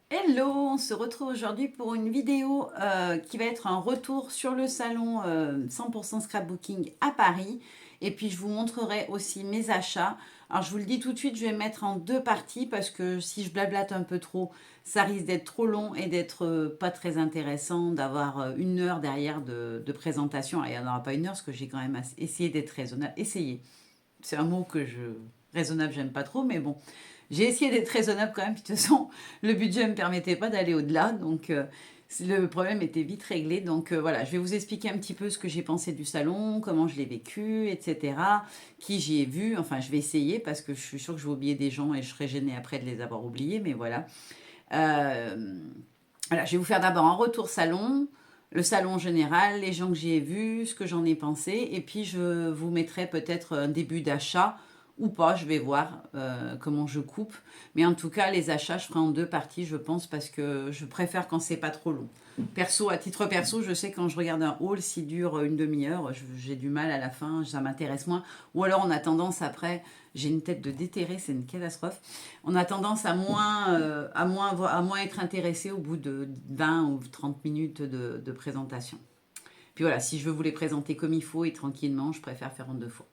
Hello, on se retrouve aujourd'hui pour une vidéo qui va être un retour sur le salon 100% scrapbooking à Paris. Et puis je vous montrerai aussi mes achats. Alors je vous le dis tout de suite, je vais mettre en deux parties parce que si je blablate un peu trop, ça risque d'être trop long et d'être pas très intéressant, d'avoir une heure derrière de présentation. Alors, il n'y en aura pas une heure parce que j'ai quand même essayé d'être raisonnable. Essayé, c'est un mot que je... Raisonnable, j'aime pas trop, mais bon. J'ai essayé d'être raisonnable quand même, puis de toute façon, le budget ne me permettait pas d'aller au-delà, donc le problème était vite réglé. Donc voilà, je vais vous expliquer un petit peu ce que j'ai pensé du salon, comment je l'ai vécu, etc. Qui j'y ai vu, enfin je vais essayer parce que je suis sûre que je vais oublier des gens et je serai gênée après de les avoir oubliés, mais voilà. Euh, voilà, je vais vous faire d'abord un retour salon, le salon général, les gens que j'y ai vus, ce que j'en ai pensé, et puis je vous mettrai peut-être un début d'achat ou pas, je vais voir comment je coupe. Mais en tout cas, les achats, je ferai en deux parties, je pense, parce que je préfère quand c'est pas trop long. Perso, à titre perso, je sais quand je regarde un haul, s'il dure une demi-heure, j'ai du mal à la fin, ça m'intéresse moins. Ou alors on a tendance après, j'ai une tête de déterré, c'est une catastrophe. On a tendance à moins être intéressé au bout de 20 ou 30 minutes de présentation. Puis voilà, si je veux vous les présenter comme il faut et tranquillement, je préfère faire en deux fois.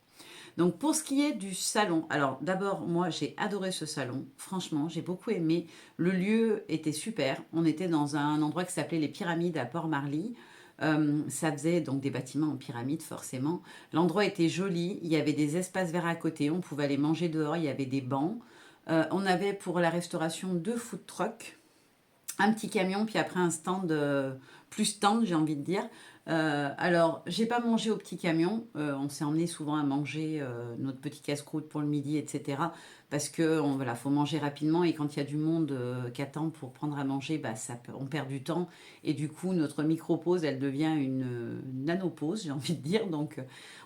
Donc pour ce qui est du salon, alors d'abord moi j'ai adoré ce salon, franchement j'ai beaucoup aimé, le lieu était super, on était dans un endroit qui s'appelait les Pyramides à Port-Marly. Ça faisait donc des bâtiments en pyramide forcément. L'endroit était joli, il y avait des espaces verts à côté, on pouvait aller manger dehors, il y avait des bancs. On avait pour la restauration deux food trucks, un petit camion, puis après un stand, plus stand, j'ai envie de dire. Alors, j'ai pas mangé au petit camion. On s'est emmené souvent à manger notre petit casse-croûte pour le midi, etc. Parce que voilà, faut manger rapidement et quand il y a du monde qui attend pour prendre à manger, bah, on perd du temps. Et du coup, notre micro-pause, elle devient une nano-pause, j'ai envie de dire. Donc,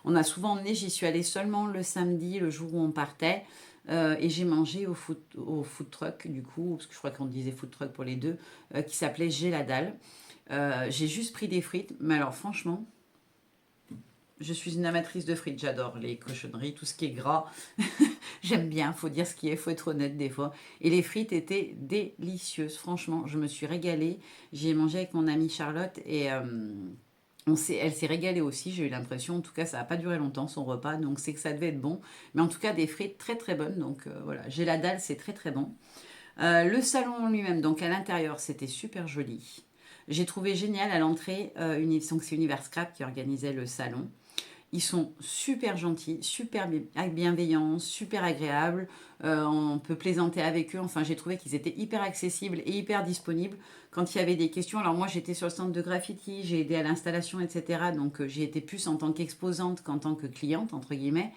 on a souvent emmené, j'y suis allée seulement le samedi, le jour où on partait. Et j'ai mangé au food truck, du coup, parce que je crois qu'on disait food truck pour les deux, qui s'appelait J'ai la dalle. J'ai juste pris des frites, mais alors franchement, je suis une amatrice de frites, j'adore les cochonneries, tout ce qui est gras. J'aime bien, faut dire ce qui est, faut être honnête des fois. Et les frites étaient délicieuses, franchement, je me suis régalée. J'y ai mangé avec mon amie Charlotte et elle s'est régalée aussi, j'ai eu l'impression. En tout cas, ça n'a pas duré longtemps son repas, donc c'est que ça devait être bon. Mais en tout cas, des frites très très bonnes, donc voilà. J'ai la dalle, c'est très très bon. Le salon lui-même, donc à l'intérieur, c'était super joli. J'ai trouvé génial à l'entrée, donc c'est Univers Scrap qui organisait le salon. Ils sont super gentils, super bienveillants, super agréables. On peut plaisanter avec eux. Enfin, j'ai trouvé qu'ils étaient hyper accessibles et hyper disponibles quand il y avait des questions. Alors moi, j'étais sur le stand de graffiti, j'ai aidé à l'installation, etc. Donc j'ai été plus en tant qu'exposante qu'en tant que cliente, entre guillemets.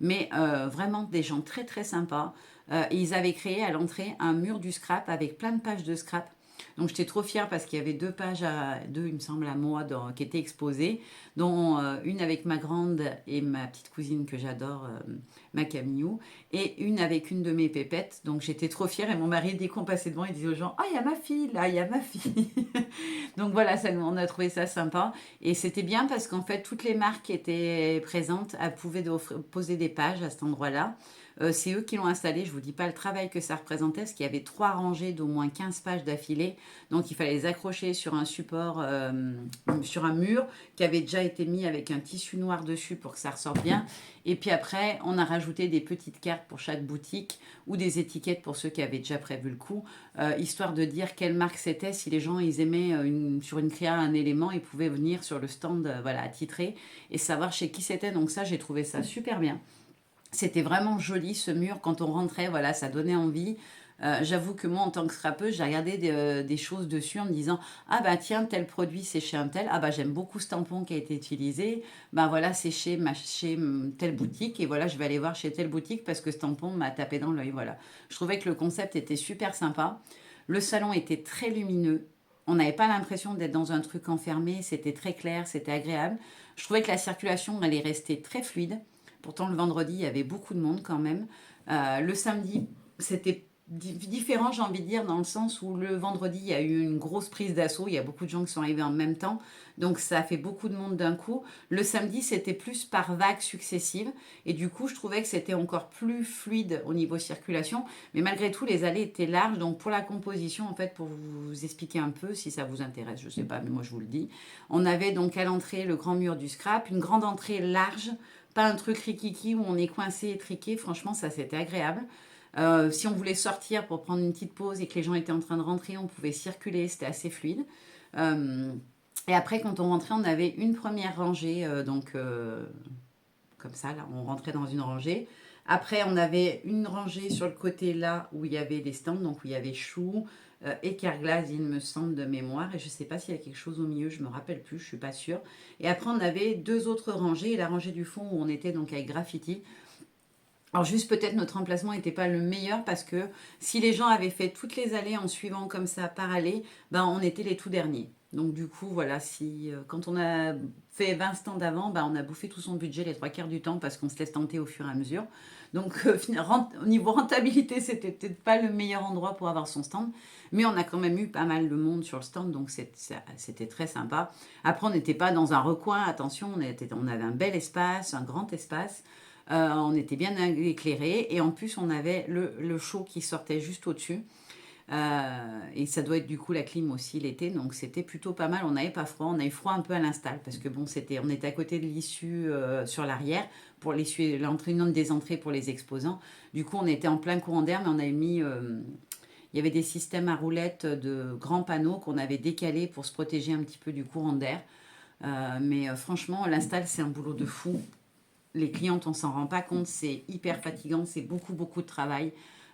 Mais vraiment des gens très très sympas. Et ils avaient créé à l'entrée un mur du scrap avec plein de pages de scrap. Donc j'étais trop fière parce qu'il y avait deux, il me semble, à moi qui étaient exposées, dont une avec ma grande et ma petite cousine que j'adore, ma Camillou, et une avec une de mes pépettes. Donc j'étais trop fière et mon mari, dès qu'on passait devant, il disait aux gens: «Ah, il y a ma fille là, il y a ma fille.» Donc voilà, on a trouvé ça sympa. Et c'était bien parce qu'en fait, toutes les marques qui étaient présentes, elles pouvaient poser des pages à cet endroit-là. C'est eux qui l'ont installé. Je vous dis pas le travail que ça représentait, parce qu'il y avait trois rangées d'au moins 15 pages d'affilée. Donc il fallait les accrocher sur un support, sur un mur qui avait déjà été mis avec un tissu noir dessus pour que ça ressorte bien. Et puis après, on a rajouté des petites cartes pour chaque boutique ou des étiquettes pour ceux qui avaient déjà prévu le coup, histoire de dire quelle marque c'était. Si les gens ils aimaient sur une créa un élément, ils pouvaient venir sur le stand, voilà, attitré et savoir chez qui c'était. Donc ça, j'ai trouvé ça super bien. C'était vraiment joli ce mur quand on rentrait, voilà, ça donnait envie. J'avoue que moi, en tant que scrapeuse, j'ai regardé des choses dessus en me disant: ah bah tiens, tel produit c'est chez un tel, ah bah j'aime beaucoup ce tampon qui a été utilisé, bah voilà, c'est chez telle boutique, et voilà, je vais aller voir chez telle boutique parce que ce tampon m'a tapé dans l'œil, voilà. Je trouvais que le concept était super sympa. Le salon était très lumineux. On n'avait pas l'impression d'être dans un truc enfermé, c'était très clair, c'était agréable. Je trouvais que la circulation, elle est restée très fluide. Pourtant, le vendredi, il y avait beaucoup de monde quand même. Le samedi, c'était différent, j'ai envie de dire, dans le sens où le vendredi, il y a eu une grosse prise d'assaut. Il y a beaucoup de gens qui sont arrivés en même temps. Donc, ça a fait beaucoup de monde d'un coup. Le samedi, c'était plus par vagues successives. Et du coup, je trouvais que c'était encore plus fluide au niveau circulation. Mais malgré tout, les allées étaient larges. Donc, pour la composition, en fait, pour vous expliquer un peu, si ça vous intéresse, je ne sais pas, mais moi, je vous le dis. On avait donc à l'entrée le grand mur du scrap, une grande entrée large. Pas un truc rikiki où on est coincé et triqué. Franchement, ça, c'était agréable. Si on voulait sortir pour prendre une petite pause et que les gens étaient en train de rentrer, on pouvait circuler, c'était assez fluide. Euh, et après, quand on rentrait, on avait une première rangée, comme ça, là, on rentrait dans une rangée. Après, on avait une rangée sur le côté là où il y avait des stands, donc où il y avait choux, et Carglass, il me semble, de mémoire. Et je ne sais pas s'il y a quelque chose au milieu, je ne me rappelle plus, je ne suis pas sûre. Et après, on avait deux autres rangées, et la rangée du fond où on était donc avec graffiti. Alors juste peut-être notre emplacement n'était pas le meilleur parce que si les gens avaient fait toutes les allées en suivant comme ça par allée, ben on était les tout derniers. Donc du coup voilà, si quand on a fait 20 stands avant, ben, on a bouffé tout son budget les trois quarts du temps parce qu'on se laisse tenter au fur et à mesure. Donc au niveau rentabilité, c'était peut-être pas le meilleur endroit pour avoir son stand, mais on a quand même eu pas mal de monde sur le stand, donc c'était très sympa. Après on n'était pas dans un recoin, attention, on avait un bel espace, un grand espace. On était bien éclairé et en plus on avait le show qui sortait juste au-dessus. Et ça doit être du coup la clim aussi l'été, donc c'était plutôt pas mal. On n'avait pas froid, on a eu froid un peu à l'install parce que bon, on était à côté de l'issue sur l'arrière pour l'entrée, une des entrées pour les exposants. Du coup, on était en plein courant d'air, mais on avait mis, il y avait des systèmes à roulettes de grands panneaux qu'on avait décalés pour se protéger un petit peu du courant d'air. Mais franchement, l'install c'est un boulot de fou. Les clientes, on s'en rend pas compte, c'est hyper fatigant, c'est beaucoup, beaucoup de travail.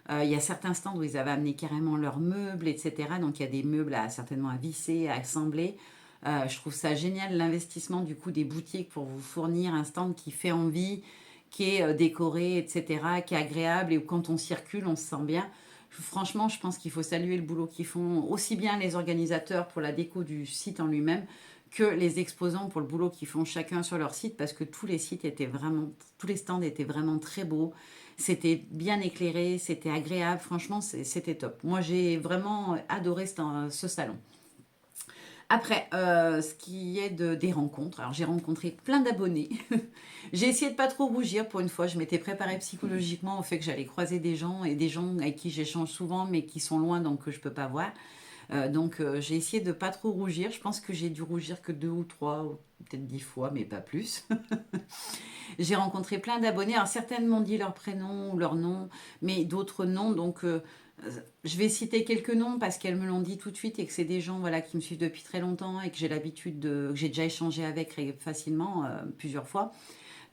Il y a certains stands où ils avaient amené carrément leurs meubles, etc. Donc il y a des meubles certainement à visser, à assembler. Je trouve ça génial l'investissement du coup des boutiques pour vous fournir un stand qui fait envie, qui est décoré, etc., qui est agréable et où quand on circule, on se sent bien. Franchement, je pense qu'il faut saluer le boulot qu'ils font, aussi bien les organisateurs pour la déco du site en lui-même que les exposants pour le boulot qu'ils font chacun sur leur site parce que tous les sites étaient vraiment, tous les stands étaient vraiment très beaux. C'était bien éclairé, c'était agréable, franchement, c'était top. Moi, j'ai vraiment adoré ce salon. Après, ce qui est des rencontres, alors j'ai rencontré plein d'abonnés. J'ai essayé de pas trop rougir pour une fois. Je m'étais préparée psychologiquement au fait que j'allais croiser des gens et des gens avec qui j'échange souvent mais qui sont loin donc que je peux pas voir. J'ai essayé de pas trop rougir. Je pense que j'ai dû rougir que deux ou trois, ou peut-être 10 fois, mais pas plus. J'ai rencontré plein d'abonnés. Alors certaines m'ont dit leur prénom ou leur nom, mais d'autres non. Je vais citer quelques noms parce qu'elles me l'ont dit tout de suite et que c'est des gens voilà, qui me suivent depuis très longtemps et que que j'ai déjà échangé avec facilement plusieurs fois.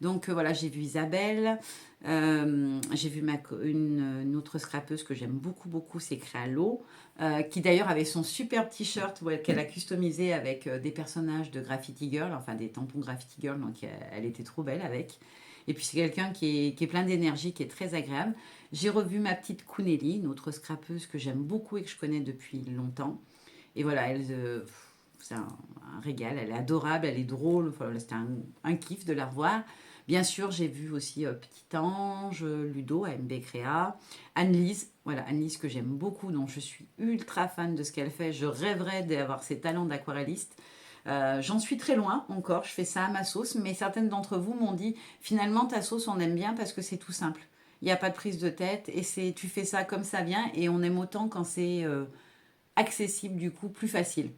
Voilà, j'ai vu Isabelle, j'ai vu une autre scrapeuse que j'aime beaucoup, beaucoup, c'est Créalo, qui d'ailleurs avait son superbe t-shirt qu'elle a customisé avec des personnages de Graffiti Girl, enfin des tampons Graffiti Girl, donc elle était trop belle avec. Et puis c'est quelqu'un qui est plein d'énergie, qui est très agréable. J'ai revu ma petite Kuneli, une autre scrapeuse que j'aime beaucoup et que je connais depuis longtemps. Et voilà, c'est un régal, elle est adorable, elle est drôle, enfin, c'était un kiff de la revoir. Bien sûr, j'ai vu aussi Petit Ange, Ludo, AMB Créa, Annelise, voilà, Annelise que j'aime beaucoup, dont je suis ultra fan de ce qu'elle fait. Je rêverais d'avoir ses talents d'aquarelliste. J'en suis très loin encore, je fais ça à ma sauce, mais certaines d'entre vous m'ont dit finalement ta sauce on aime bien parce que c'est tout simple. Il n'y a pas de prise de tête et tu fais ça comme ça vient et on aime autant quand c'est accessible du coup, plus facile.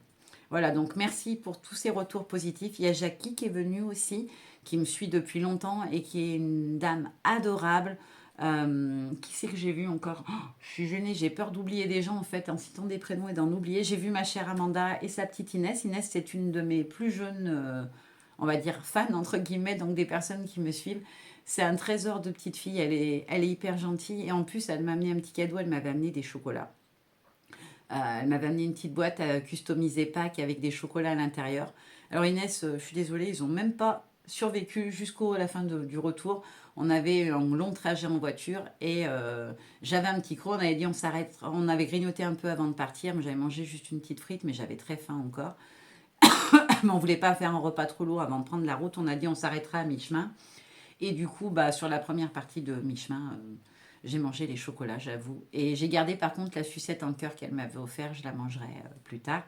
Voilà, donc merci pour tous ces retours positifs. Il y a Jackie qui est venue aussi, qui me suit depuis longtemps et qui est une dame adorable. Qui c'est que j'ai vu encore? Oh, je suis gênée, j'ai peur d'oublier des gens en fait en citant des prénoms et d'en oublier. J'ai vu ma chère Amanda et sa petite Inès. Inès, c'est une de mes plus jeunes, on va dire, fans entre guillemets, donc des personnes qui me suivent. C'est un trésor de petite fille, elle est hyper gentille et en plus elle m'a amené un petit cadeau, elle m'avait amené des chocolats. Elle m'avait amené une petite boîte à customiser Pâques avec des chocolats à l'intérieur. Alors Inès, je suis désolée, ils n'ont même pas survécu jusqu'à la fin du retour. On avait un long trajet en voiture et j'avais un petit creux. On avait dit on s'arrête. On avait grignoté un peu avant de partir. J'avais mangé juste une petite frite, mais j'avais très faim encore. Mais on voulait pas faire un repas trop lourd avant de prendre la route. On a dit on s'arrêtera à mi-chemin. Et du coup, bah, sur la première partie de mi-chemin, J'ai mangé les chocolats, j'avoue. Et j'ai gardé par contre la sucette en cœur qu'elle m'avait offert. Je la mangerai plus tard.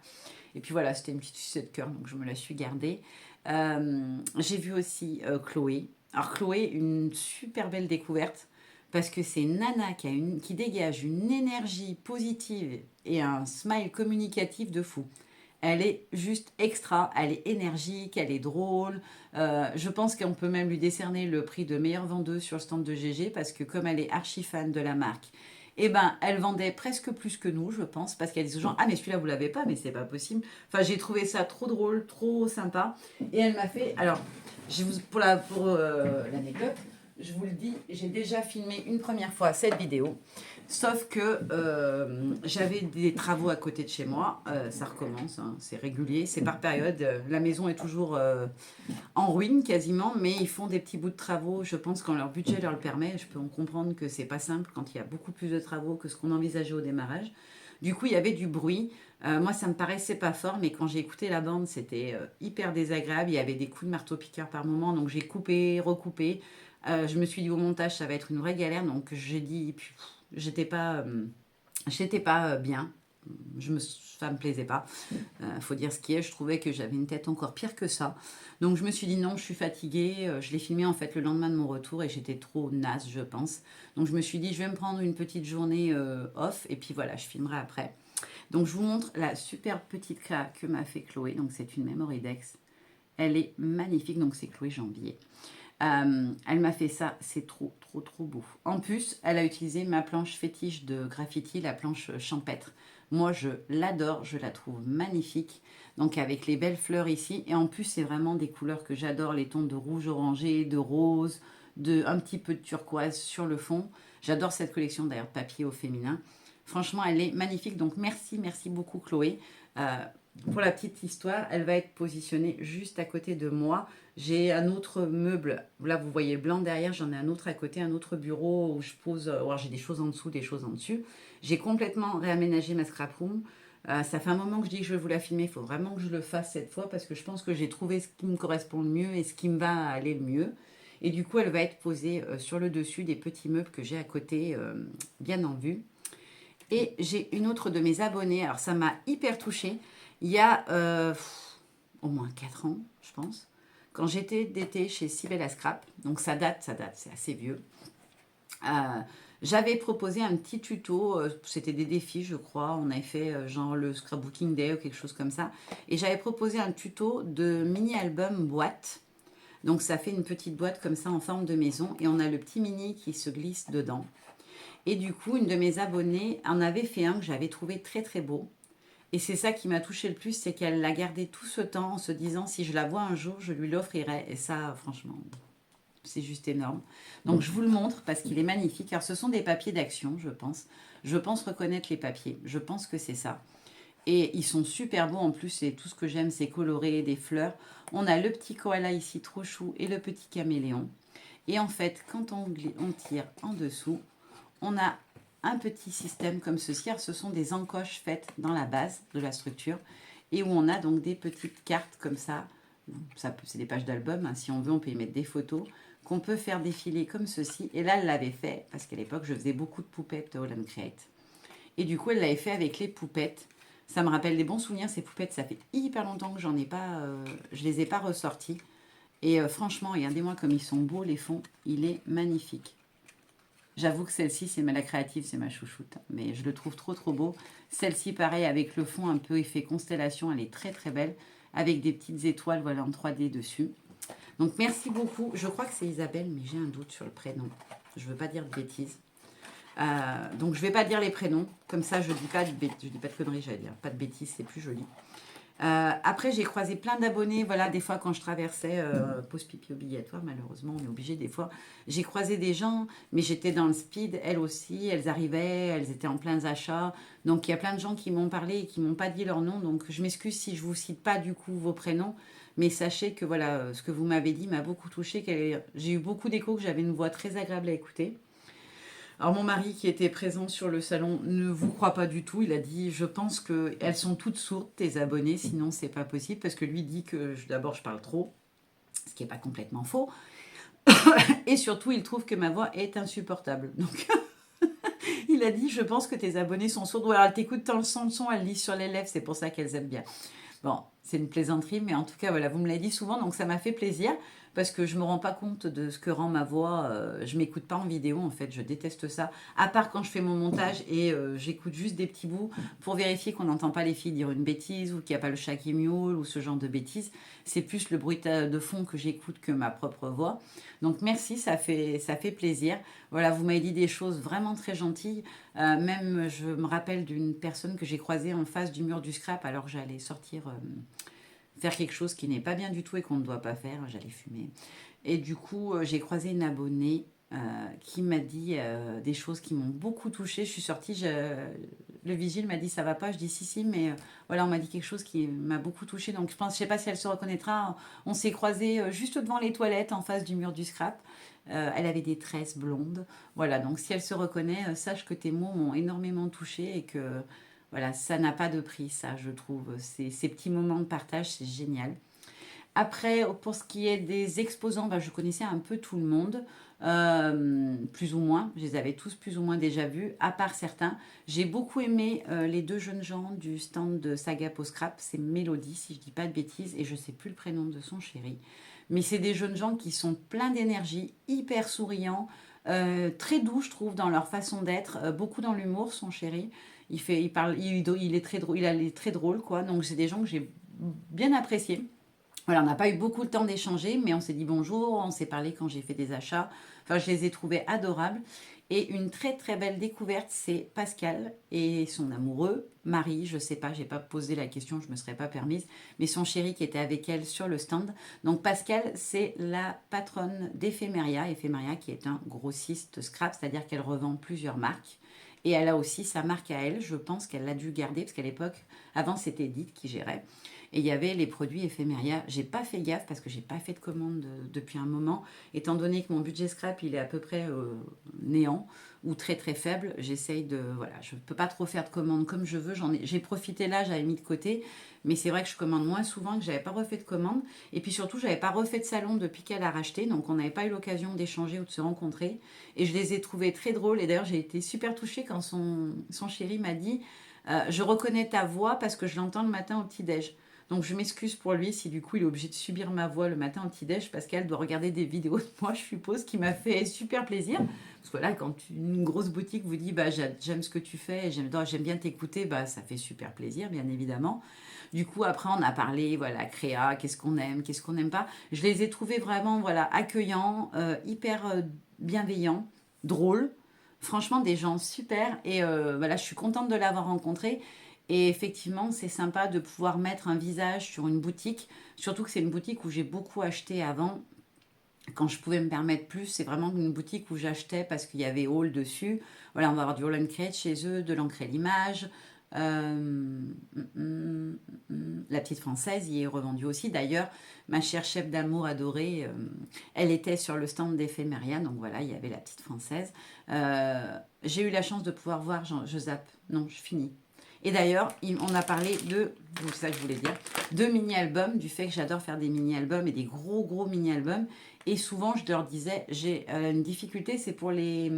Et puis voilà, c'était une petite sucette cœur, donc je me la suis gardée. J'ai vu aussi Chloé. Alors Chloé, une super belle découverte parce que c'est une nana qui dégage une énergie positive et un smile communicatif de fou. Elle est juste extra, elle est énergique, elle est drôle. Je pense qu'on peut même lui décerner le prix de meilleure vendeuse sur le stand de GG parce que comme elle est archi fan de la marque, eh ben, elle vendait presque plus que nous, je pense, parce qu'elle disait aux gens, ah mais celui-là vous l'avez pas, mais c'est pas possible. Enfin, j'ai trouvé ça trop drôle, trop sympa. Et elle m'a fait, alors, pour l'anecdote, je vous le dis, j'ai déjà filmé une première fois cette vidéo. Sauf que j'avais des travaux à côté de chez moi. Ça recommence, hein, c'est régulier, c'est par période. La maison est toujours en ruine quasiment, mais ils font des petits bouts de travaux. Je pense quand leur budget leur le permet. Je peux en comprendre que c'est pas simple quand il y a beaucoup plus de travaux que ce qu'on envisageait au démarrage. Du coup, il y avait du bruit. Moi, ça me paraissait pas fort, mais quand j'ai écouté la bande, c'était hyper désagréable. Il y avait des coups de marteau-piqueur par moment, donc j'ai coupé, recoupé. Je me suis dit au montage, ça va être une vraie galère, donc j'ai dit, puis, j'étais pas bien. Ça me plaisait pas. Faut dire ce qui est. Je trouvais que j'avais une tête encore pire que ça. Donc je me suis dit non, je suis fatiguée. Je l'ai filmé en fait le lendemain de mon retour et j'étais trop naze, je pense. Donc je me suis dit je vais me prendre une petite journée off et puis voilà, je filmerai après. Donc je vous montre la super petite créa que m'a fait Chloé. Donc c'est une Memory Dex. Elle est magnifique. Donc c'est Chloé Jambier. Elle m'a fait ça, c'est trop, trop, trop beau. En plus, elle a utilisé ma planche fétiche de graffiti, la planche champêtre. Moi, je l'adore, je la trouve magnifique. Donc, avec les belles fleurs ici. Et en plus, c'est vraiment des couleurs que j'adore, les tons de rouge orangé, de rose, un petit peu de turquoise sur le fond. J'adore cette collection d'ailleurs, papier au féminin. Franchement, elle est magnifique. Donc, merci, merci beaucoup, Chloé. Pour la petite histoire, elle va être positionnée juste à côté de moi. J'ai un autre meuble, là vous voyez le blanc derrière, j'en ai un autre à côté, un autre bureau où je pose, alors j'ai des choses en dessous, des choses en dessus. J'ai complètement réaménagé ma scrap room. Ça fait un moment que je dis que je vais vous la filmer, il faut vraiment que je le fasse cette fois parce que je pense que j'ai trouvé ce qui me correspond le mieux et ce qui me va aller le mieux. Et du coup, elle va être posée sur le dessus des petits meubles que j'ai à côté, bien en vue. Et j'ai une autre de mes abonnées, alors ça m'a hyper touchée. Il y a au moins 4 ans, je pense, quand j'étais d'été chez Sibella Scrap, donc ça date, c'est assez vieux. J'avais proposé un petit tuto, c'était des défis, je crois. On avait fait genre le scrapbooking day ou quelque chose comme ça. Et j'avais proposé un tuto de mini-album boîte. Donc ça fait une petite boîte comme ça en forme de maison. Et on a le petit mini qui se glisse dedans. Et du coup, une de mes abonnées en avait fait un que j'avais trouvé très très beau. Et c'est ça qui m'a touché le plus, c'est qu'elle l'a gardé tout ce temps en se disant si je la vois un jour, je lui l'offrirai. Et ça, franchement, c'est juste énorme. Donc je vous le montre parce qu'il est magnifique. Alors ce sont des papiers d'action, je pense. Je pense reconnaître les papiers. Je pense que c'est ça. Et ils sont super beaux en plus. Et tout ce que j'aime, c'est coloré, des fleurs. On a le petit koala ici, trop chou, et le petit caméléon. Et en fait, quand on tire en dessous, on a un petit système comme ceci. Alors, ce sont des encoches faites dans la base de la structure et où on a donc des petites cartes comme ça. C'est des pages d'album. Hein. Si on veut, on peut y mettre des photos qu'on peut faire défiler comme ceci. Et là, elle l'avait fait parce qu'à l'époque, je faisais beaucoup de poupettes All and Create. Et du coup, elle l'avait fait avec les poupettes. Ça me rappelle des bons souvenirs, ces poupettes. Ça fait hyper longtemps que j'en ai pas, je les ai pas ressorties. Et franchement, regardez-moi comme ils sont beaux, les fonds. Il est magnifique. J'avoue que celle-ci, c'est la créative, c'est ma chouchoute. Mais je le trouve trop, trop beau. Celle-ci, pareil, avec le fond un peu effet constellation, elle est très, très belle. Avec des petites étoiles, voilà, en 3D dessus. Donc, merci beaucoup. Je crois que c'est Isabelle, mais j'ai un doute sur le prénom. Je ne veux pas dire de bêtises. Donc, je ne vais pas dire les prénoms. Comme ça, je ne dis pas de conneries, j'allais dire. Pas de bêtises, c'est plus joli. Après, j'ai croisé plein d'abonnés. Voilà, des fois, quand je traversais pause pipi obligatoire, malheureusement, on est obligé des fois. J'ai croisé des gens, mais j'étais dans le speed, elles aussi. Elles arrivaient, elles étaient en pleins achats. Donc, il y a plein de gens qui m'ont parlé et qui m'ont pas dit leur nom. Donc, je m'excuse si je vous cite pas du coup vos prénoms. Mais sachez que voilà, ce que vous m'avez dit m'a beaucoup touchée. J'ai eu beaucoup d'échos, que j'avais une voix très agréable à écouter. Alors mon mari qui était présent sur le salon ne vous croit pas du tout. Il a dit je pense qu'elles sont toutes sourdes tes abonnés, sinon c'est pas possible parce que lui dit que d'abord je parle trop, ce qui n'est pas complètement faux. Et surtout il trouve que ma voix est insupportable. Donc l'a dit, je pense que tes abonnés sont sourds. Alors, elles t'écoutent tant le son, elles lisent sur les lèvres, c'est pour ça qu'elles aiment bien. Bon, c'est une plaisanterie, mais en tout cas, voilà, vous me l'avez dit souvent, donc ça m'a fait plaisir, parce que je me rends pas compte de ce que rend ma voix. Je m'écoute pas en vidéo, en fait, je déteste ça. À part quand je fais mon montage et j'écoute juste des petits bouts pour vérifier qu'on n'entend pas les filles dire une bêtise ou qu'il n'y a pas le chat qui miaule ou ce genre de bêtises. C'est plus le bruit de fond que j'écoute que ma propre voix. Donc merci, ça fait plaisir. Voilà, vous m'avez dit des choses vraiment très gentilles. Même, je me rappelle d'une personne que j'ai croisée en face du mur du scrap alors que j'allais sortir faire quelque chose qui n'est pas bien du tout et qu'on ne doit pas faire. J'allais fumer. Et du coup, j'ai croisé une abonnée qui m'a dit des choses qui m'ont beaucoup touchée. Je suis sortie, le vigile m'a dit ça va pas. Je dis si, si, mais voilà, on m'a dit quelque chose qui m'a beaucoup touchée. Donc je sais pas si elle se reconnaîtra. On s'est croisés juste devant les toilettes en face du mur du scrap. Elle avait des tresses blondes. Voilà, donc si elle se reconnaît, sache que tes mots m'ont énormément touchée et que voilà, ça n'a pas de prix, ça, je trouve. Ces petits moments de partage, c'est génial. Après, pour ce qui est des exposants, je connaissais un peu tout le monde, plus ou moins. Je les avais tous plus ou moins déjà vus, à part certains. J'ai beaucoup aimé les deux jeunes gens du stand de Saga Post Scrap. C'est Mélodie, si je dis pas de bêtises, et je sais plus le prénom de son chéri. Mais c'est des jeunes gens qui sont pleins d'énergie, hyper souriants, très doux, je trouve, dans leur façon d'être, beaucoup dans l'humour, son chéri. Il parle, il est très drôle, il est très drôle, quoi. Donc c'est des gens que j'ai bien appréciés. Voilà, on n'a pas eu beaucoup de temps d'échanger, mais on s'est dit bonjour, on s'est parlé quand j'ai fait des achats. Enfin, je les ai trouvés adorables. Et une très très belle découverte, c'est Pascal et son amoureux, Marie, je sais pas, j'ai pas posé la question, je me serais pas permise, mais son chéri qui était avec elle sur le stand. Donc Pascal, c'est la patronne d'Ephemeria, Ephemeria qui est un grossiste scrap, c'est-à-dire qu'elle revend plusieurs marques. Et elle a aussi sa marque à elle, je pense qu'elle l'a dû garder, parce qu'à l'époque, avant c'était Edith qui gérait. Et il y avait les produits Ephemeria. J'ai pas fait gaffe parce que j'ai pas fait de commande depuis un moment. Étant donné que mon budget scrap, il est à peu près néant ou très très faible, j'essaye de... Voilà, je peux pas trop faire de commandes comme je veux. J'ai profité là, j'avais mis de côté. Mais c'est vrai que je commande moins souvent, que j'avais pas refait de commande. Et puis surtout, j'avais pas refait de salon depuis qu'elle a racheté. Donc on n'avait pas eu l'occasion d'échanger ou de se rencontrer. Et je les ai trouvés très drôles. Et d'ailleurs, j'ai été super touchée quand son chéri m'a dit je reconnais ta voix parce que je l'entends le matin au petit-déj. Donc je m'excuse pour lui si du coup il est obligé de subir ma voix le matin au petit-déj parce qu'elle doit regarder des vidéos de moi, je suppose, qui m'a fait super plaisir. Parce que là, quand une grosse boutique vous dit j'aime ce que tu fais, j'aime bien t'écouter, ça fait super plaisir, bien évidemment. Du coup, après, on a parlé, voilà, créa, qu'est-ce qu'on n'aime pas. Je les ai trouvés vraiment, voilà, accueillants, hyper bienveillants, drôles. Franchement, des gens super. Et voilà, je suis contente de l'avoir rencontré. Et effectivement, c'est sympa de pouvoir mettre un visage sur une boutique. Surtout que c'est une boutique où j'ai beaucoup acheté avant. Quand je pouvais me permettre plus, c'est vraiment une boutique où j'achetais parce qu'il y avait Haul dessus. Voilà, on va avoir du All and Create chez eux, de l'encre à l'image. La petite française y est revendue aussi. D'ailleurs, ma chère chef d'amour adorée, elle était sur le stand d'Ephemeria. Donc voilà, il y avait la petite française. J'ai eu la chance de pouvoir voir, je zappe, non, je finis. Et d'ailleurs, on a parlé c'est ça que je voulais dire, de mini-albums, du fait que j'adore faire des mini-albums et des gros gros mini-albums. Et souvent, je leur disais, j'ai une difficulté, c'est pour les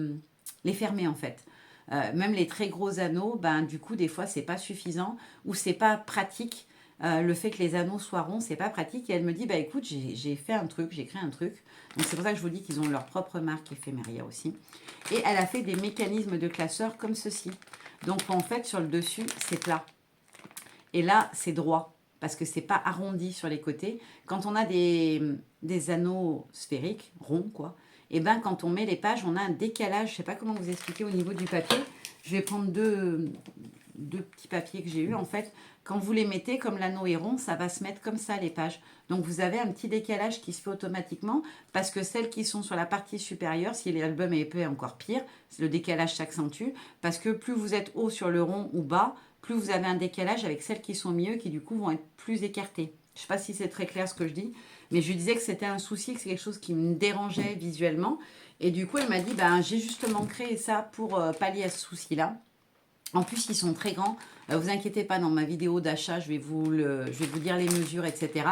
fermer en fait. Même les très gros anneaux, du coup, des fois, c'est pas suffisant ou c'est pas pratique. Le fait que les anneaux soient ronds, c'est pas pratique. Et elle me dit, écoute, j'ai fait un truc, j'ai créé un truc. Donc c'est pour ça que je vous dis qu'ils ont leur propre marque Ephemeria aussi. Et elle a fait des mécanismes de classeur comme ceci. Donc en fait, sur le dessus, c'est plat. Et là, c'est droit parce que c'est pas arrondi sur les côtés. Quand on a des anneaux sphériques, ronds, quoi, et quand on met les pages, on a un décalage. Je sais pas comment vous expliquer au niveau du papier. Je vais prendre deux petits papiers que j'ai eu. En fait, quand vous les mettez, comme l'anneau est rond, ça va se mettre comme ça, les pages. Donc, vous avez un petit décalage qui se fait automatiquement parce que celles qui sont sur la partie supérieure, si l'album est épais, encore pire, le décalage s'accentue parce que plus vous êtes haut sur le rond ou bas, plus vous avez un décalage avec celles qui sont au milieu qui, du coup, vont être plus écartées. Je ne sais pas si c'est très clair ce que je dis, mais je lui disais que c'était un souci, que c'est quelque chose qui me dérangeait visuellement. Et du coup, elle m'a dit, j'ai justement créé ça pour pallier à ce souci-là. En plus, ils sont très grands. Vous inquiétez pas, dans ma vidéo d'achat, je vais vous dire les mesures, etc.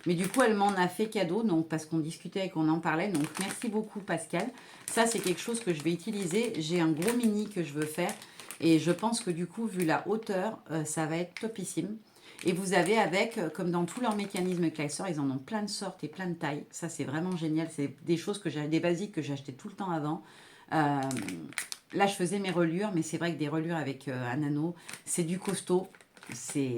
Mais du coup, elle m'en a fait cadeau, donc parce qu'on discutait et qu'on en parlait. Donc, merci beaucoup, Pascal. Ça, c'est quelque chose que je vais utiliser. J'ai un gros mini que je veux faire. Et je pense que du coup, vu la hauteur, ça va être topissime. Et vous avez avec, comme dans tous leurs mécanismes Kleisser, ils en ont plein de sortes et plein de tailles. Ça, c'est vraiment génial. C'est des choses que j'ai, des basiques que j'achetais tout le temps avant. Là, je faisais mes relures, mais c'est vrai que des relures avec un anneau, c'est du costaud.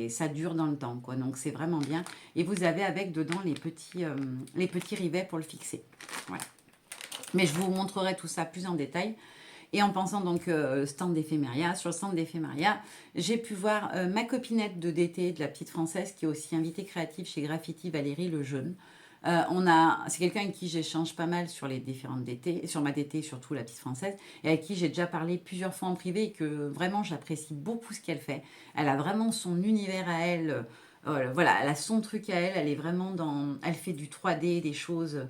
Ça dure dans le temps, quoi. Donc, c'est vraiment bien. Et vous avez avec dedans les petits rivets pour le fixer. Voilà. Mais je vous montrerai tout ça plus en détail. Et en pensant donc stand d'éphéméria, sur le stand d'éphéméria, j'ai pu voir ma copinette de d'été, de la petite française, qui est aussi invitée créative chez Graffiti, Valérie Lejeune. C'est quelqu'un avec qui j'échange pas mal sur les différentes DT, sur ma DT, surtout la petite française, et avec qui j'ai déjà parlé plusieurs fois en privé et que vraiment j'apprécie beaucoup ce qu'elle fait. Elle a vraiment son univers à elle. Voilà, elle a son truc à elle. Elle est vraiment dans. Elle fait du 3D, des choses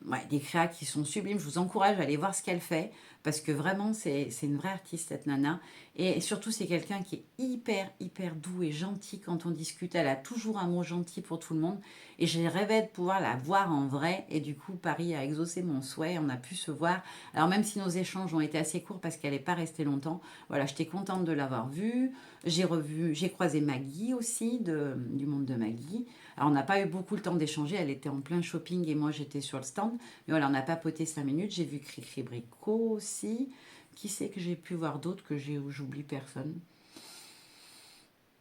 ouais, des créas qui sont sublimes. Je vous encourage à aller voir ce qu'elle fait parce que vraiment, c'est une vraie artiste, cette nana. Et surtout, c'est quelqu'un qui est hyper doux et gentil quand on discute. Elle a toujours un mot gentil pour tout le monde. Et j'ai rêvé de pouvoir la voir en vrai. Et du coup, Paris a exaucé mon souhait. On a pu se voir. Alors, même si nos échanges ont été assez courts parce qu'elle n'est pas restée longtemps, voilà, j'étais contente de l'avoir vue. J'ai croisé Maggie aussi, du monde de Maggie. Alors, on n'a pas eu beaucoup le temps d'échanger. Elle était en plein shopping et moi, j'étais sur le stand. Mais voilà, on a papoté 5 minutes. J'ai vu Cricri Bricot aussi. Qui c'est que j'ai pu voir d'autres que j'oublie personne?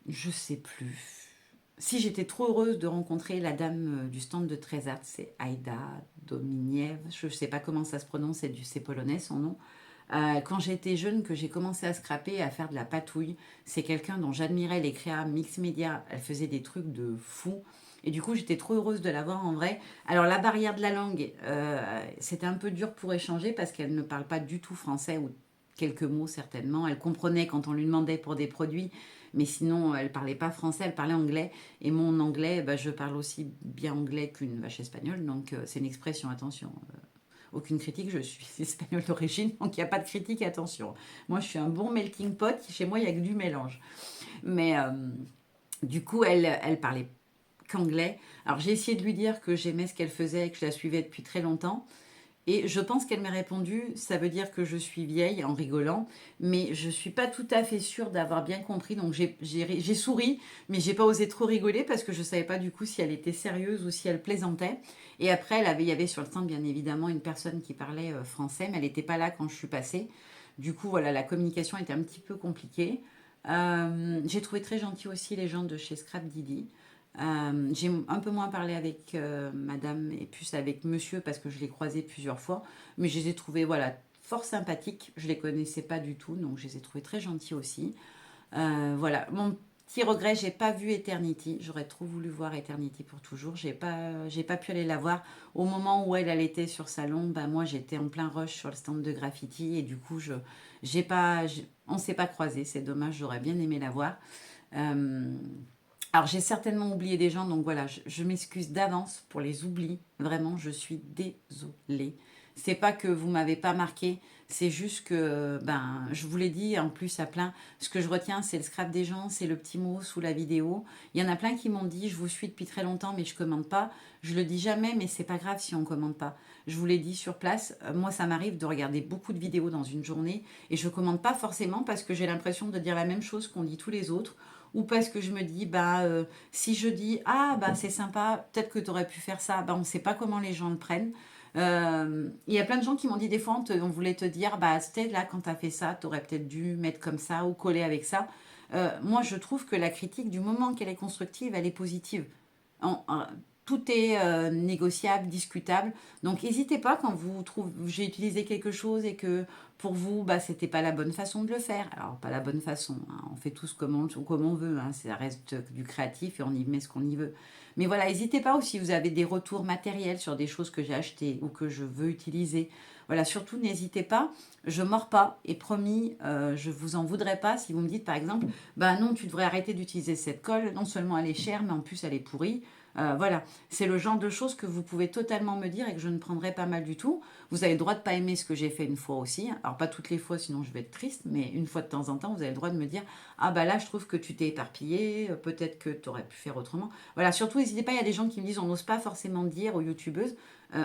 Je sais plus. Si j'étais trop heureuse de rencontrer la dame du stand de Trésart, c'est Aïda Dominiev. Je ne sais pas comment ça se prononce, c'est polonais son nom. Quand j'étais jeune, que j'ai commencé à scraper, à faire de la patouille, c'est quelqu'un dont j'admirais les créas mix média. Elle faisait des trucs de fou. Et du coup, j'étais trop heureuse de la voir en vrai. Alors, la barrière de la langue, c'était un peu dur pour échanger parce qu'elle ne parle pas du tout français ou quelques mots certainement. Elle comprenait quand on lui demandait pour des produits, mais sinon, elle parlait pas français, elle parlait anglais. Et mon anglais, bah, je parle aussi bien anglais qu'une vache espagnole. Donc, c'est une expression, attention. Aucune critique, je suis espagnole d'origine, donc il n'y a pas de critique, attention. Moi, je suis un bon melting pot, chez moi, il n'y a que du mélange. Mais du coup, elle parlait qu'anglais. Alors, j'ai essayé de lui dire que j'aimais ce qu'elle faisait, que je la suivais depuis très longtemps. Et je pense qu'elle m'a répondu, ça veut dire que je suis vieille, en rigolant, mais je ne suis pas tout à fait sûre d'avoir bien compris. Donc j'ai souri, mais j'ai pas osé trop rigoler parce que je ne savais pas du coup si elle était sérieuse ou si elle plaisantait. Et après, il y avait sur le stand bien évidemment une personne qui parlait français, mais elle n'était pas là quand je suis passée. Du coup, voilà, la communication était un petit peu compliquée. J'ai trouvé très gentil aussi les gens de chez Scrap Didi. J'ai un peu moins parlé avec madame et plus avec monsieur parce que je l'ai croisé plusieurs fois. Mais je les ai trouvés voilà, fort sympathiques. Je les connaissais pas du tout, donc je les ai trouvés très gentils aussi. Voilà, mon petit regret, j'ai pas vu Eternity. J'aurais trop voulu voir Eternity pour toujours. J'ai pas pu aller la voir. Au moment où elle était sur salon, bah moi j'étais en plein rush sur le stand de graffiti et du coup on s'est pas croisés. C'est dommage, j'aurais bien aimé la voir. Euh, alors, j'ai certainement oublié des gens, donc voilà, je m'excuse d'avance pour les oublis. Vraiment, je suis désolée. C'est pas que vous m'avez pas marqué, c'est juste que, ben, je vous l'ai dit en plus à plein, ce que je retiens, c'est le scrap des gens, c'est le petit mot sous la vidéo. Il y en a plein qui m'ont dit, je vous suis depuis très longtemps, mais je commande pas. Je le dis jamais, mais c'est pas grave si on commande pas. Je vous l'ai dit sur place, moi, ça m'arrive de regarder beaucoup de vidéos dans une journée et je commande pas forcément parce que j'ai l'impression de dire la même chose qu'on dit tous les autres ou parce que je me dis, bah, si je dis, ah, bah, c'est sympa, peut-être que tu aurais pu faire ça, bah, on ne sait pas comment les gens le prennent. Il y a plein de gens qui m'ont dit des fois, on voulait te dire, bah, c'était là, quand tu as fait ça, tu aurais peut-être dû mettre comme ça ou coller avec ça. Moi, je trouve que la critique, du moment qu'elle est constructive, elle est positive. En- en- Tout est négociable, discutable. Donc, n'hésitez pas quand vous trouvez, j'ai utilisé quelque chose et que pour vous, bah, c'était pas la bonne façon de le faire. Alors, pas la bonne façon, hein. On fait tous comme on veut, hein. Ça reste du créatif et on y met ce qu'on y veut. Mais voilà, n'hésitez pas aussi, vous avez des retours matériels sur des choses que j'ai achetées ou que je veux utiliser. Voilà, surtout n'hésitez pas, je mords pas et promis, je vous en voudrais pas si vous me dites par exemple, bah non, tu devrais arrêter d'utiliser cette colle, non seulement elle est chère, mais en plus elle est pourrie. Voilà, c'est le genre de choses que vous pouvez totalement me dire et que je ne prendrai pas mal du tout. Vous avez le droit de pas aimer ce que j'ai fait une fois aussi. Alors pas toutes les fois, sinon je vais être triste, mais une fois de temps en temps, vous avez le droit de me dire, ah bah là, je trouve que tu t'es éparpillé, peut-être que tu aurais pu faire autrement. Voilà, surtout n'hésitez pas, il y a des gens qui me disent, on n'ose pas forcément dire aux youtubeuses,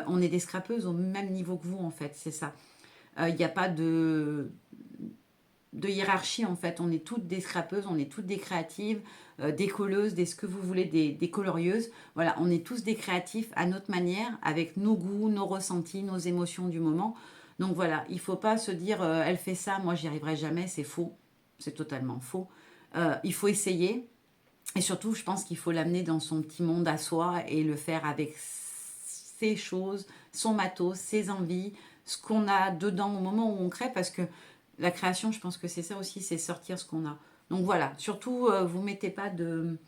on est des scrapeuses au même niveau que vous en fait, c'est ça. Il n'y a pas de hiérarchie en fait. On est toutes des scrapeuses, on est toutes des créatives, des colleuses, des ce que vous voulez, des colorieuses. Voilà, on est tous des créatifs à notre manière, avec nos goûts, nos ressentis, nos émotions du moment. Donc voilà, il ne faut pas se dire elle fait ça, moi j'y arriverai jamais, c'est faux. C'est totalement faux. Il faut essayer. Et surtout, je pense qu'il faut l'amener dans son petit monde à soi et le faire avec ses choses, son matos, ses envies, ce qu'on a dedans au moment où on crée, parce que la création, je pense que c'est ça aussi, c'est sortir ce qu'on a. Donc voilà, surtout, vous ne mettez pas de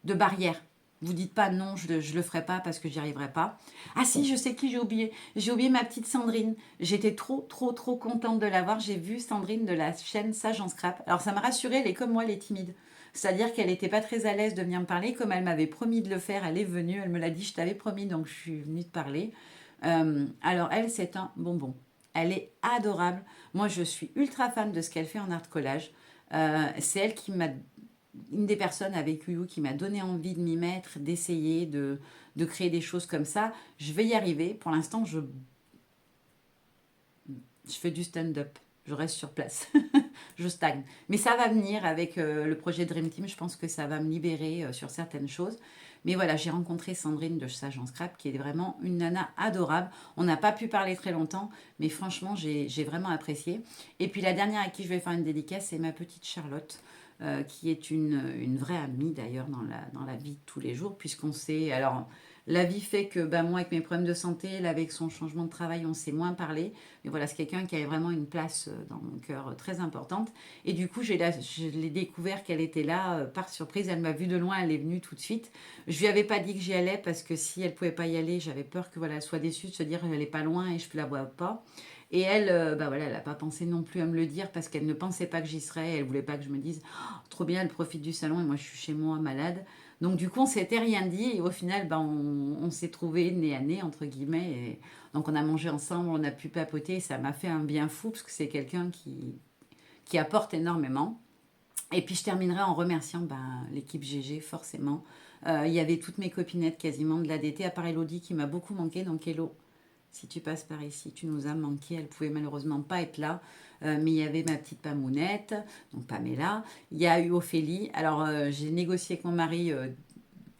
barrière. Vous dites pas non, je ne le ferai pas parce que j'y arriverai pas. Ah si, je sais qui j'ai oublié. J'ai oublié ma petite Sandrine. J'étais trop, trop, trop contente de la voir. J'ai vu Sandrine de la chaîne Sage en Scrap. Alors ça m'a rassurée, elle est comme moi, elle est timide. C'est-à-dire qu'elle n'était pas très à l'aise de venir me parler. Comme elle m'avait promis de le faire, elle est venue. Elle me l'a dit, je t'avais promis, donc je suis venue te parler. Alors elle, c'est un bonbon. Elle est adorable. Moi, je suis ultra fan de ce qu'elle fait en art collage. C'est elle qui m'a une des personnes avec Ulu qui m'a donné envie de m'y mettre, d'essayer, de créer des choses comme ça. Je vais y arriver. Pour l'instant, je fais du stand-up. Je reste sur place. Je stagne. Mais ça va venir avec le projet Dream Team. Je pense que ça va me libérer sur certaines choses. Mais voilà, j'ai rencontré Sandrine de Sage en Scrap, qui est vraiment une nana adorable. On n'a pas pu parler très longtemps, mais franchement, j'ai vraiment apprécié. Et puis la dernière à qui je vais faire une dédicace, c'est ma petite Charlotte, qui est une vraie amie d'ailleurs dans la vie de tous les jours, puisqu'on sait... Alors, la vie fait que bah, moi, avec mes problèmes de santé, elle, avec son changement de travail, on s'est moins parlé. Mais voilà, c'est quelqu'un qui avait vraiment une place dans mon cœur très importante. Et du coup, je l'ai découvert qu'elle était là par surprise. Elle m'a vue de loin, elle est venue tout de suite. Je lui avais pas dit que j'y allais parce que si elle pouvait pas y aller, j'avais peur que voilà, elle soit déçue de se dire elle est pas loin et je ne la vois pas. Et elle, bah voilà, elle n'a pas pensé non plus à me le dire parce qu'elle ne pensait pas que j'y serais. Elle voulait pas que je me dise oh, trop bien, elle profite du salon et moi je suis chez moi malade. Donc du coup, on s'était rien dit et au final, bah, on s'est trouvé nez à nez entre guillemets. Et donc on a mangé ensemble, on a pu papoter. Et ça m'a fait un bien fou parce que c'est quelqu'un qui apporte énormément. Et puis je terminerai en remerciant ben, l'équipe GG, forcément. Il y avait toutes mes copinettes quasiment de l'ADT, à part Elodie qui m'a beaucoup manqué. Donc Hello, si tu passes par ici, tu nous as manqué. Elle pouvait malheureusement pas être là. Mais il y avait ma petite Pamounette, donc Pamela. Il y a eu Ophélie. Alors j'ai négocié avec mon mari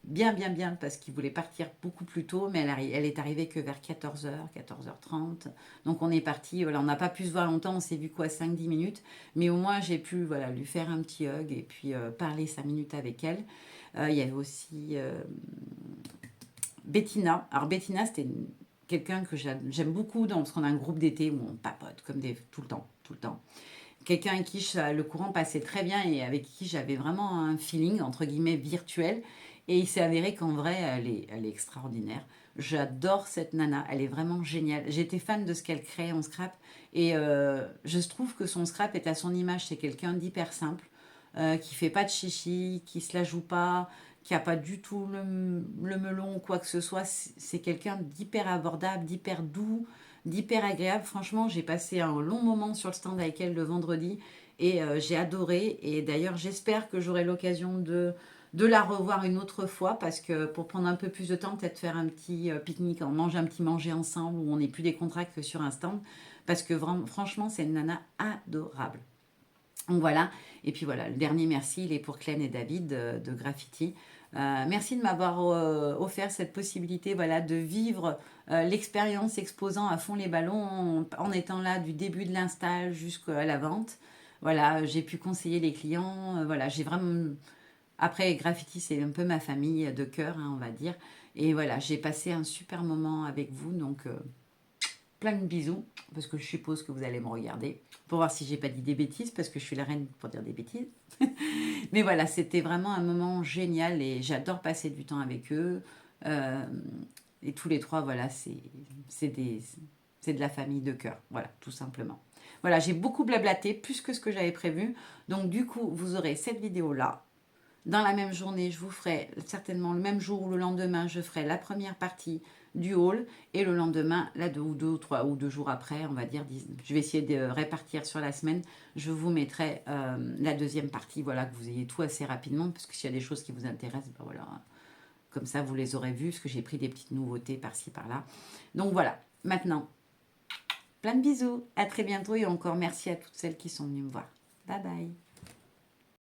bien, bien, bien, parce qu'il voulait partir beaucoup plus tôt, mais elle est arrivée que vers 14h, 14h30. Donc on est parti, voilà, on n'a pas pu se voir longtemps, on s'est vu quoi, 5-10 minutes, mais au moins j'ai pu voilà, lui faire un petit hug et puis parler 5 minutes avec elle. Il y avait aussi Bettina. Alors Bettina, c'était quelqu'un que j'aime beaucoup parce qu'on a un groupe d'été où on papote comme tout le temps, tout le temps. Quelqu'un avec qui le courant passait très bien et avec qui j'avais vraiment un feeling, entre guillemets, virtuel. Et il s'est avéré qu'en vrai, elle est extraordinaire. J'adore cette nana, elle est vraiment géniale. J'étais fan de ce qu'elle crée en scrap et je trouve que son scrap est à son image. C'est quelqu'un d'hyper simple, qui fait pas de chichi, qui se la joue pas, qui a pas du tout le melon ou quoi que ce soit. C'est quelqu'un d'hyper abordable, d'hyper doux, d'hyper agréable. Franchement, j'ai passé un long moment sur le stand avec elle le vendredi et j'ai adoré. Et d'ailleurs, j'espère que j'aurai l'occasion de la revoir une autre fois parce que pour prendre un peu plus de temps, peut-être faire un petit pique-nique, on mange un petit manger ensemble où on n'est plus décontracté que sur un stand parce que vraiment, franchement, c'est une nana adorable. Donc voilà, et puis voilà, le dernier merci, il est pour Clène et David de Graffiti. Merci de m'avoir offert cette possibilité voilà, de vivre l'expérience exposant à fond les ballons en étant là du début de l'install jusqu'à la vente. Voilà, j'ai pu conseiller les clients. Voilà, j'ai vraiment. Après, Graffiti, c'est un peu ma famille de cœur, hein, on va dire. Et voilà, j'ai passé un super moment avec vous. Donc, plein de bisous, parce que je suppose que vous allez me regarder pour voir si j'ai pas dit des bêtises, parce que je suis la reine pour dire des bêtises. Mais voilà, c'était vraiment un moment génial et j'adore passer du temps avec eux. Euh, et tous les trois, voilà, c'est de la famille de cœur, voilà, tout simplement. Voilà, j'ai beaucoup blablaté, plus que ce que j'avais prévu. Donc du coup, vous aurez cette vidéo-là. Dans la même journée, je vous ferai certainement le même jour ou le lendemain, je ferai la première partie du haul et le lendemain, là deux ou trois ou 2 jours après, on va dire, je vais essayer de répartir sur la semaine, je vous mettrai la deuxième partie, voilà, que vous ayez tout assez rapidement, parce que s'il y a des choses qui vous intéressent, ben voilà, comme ça vous les aurez vues, parce que j'ai pris des petites nouveautés par-ci par-là. Donc voilà, maintenant, plein de bisous, à très bientôt et encore merci à toutes celles qui sont venues me voir. Bye bye.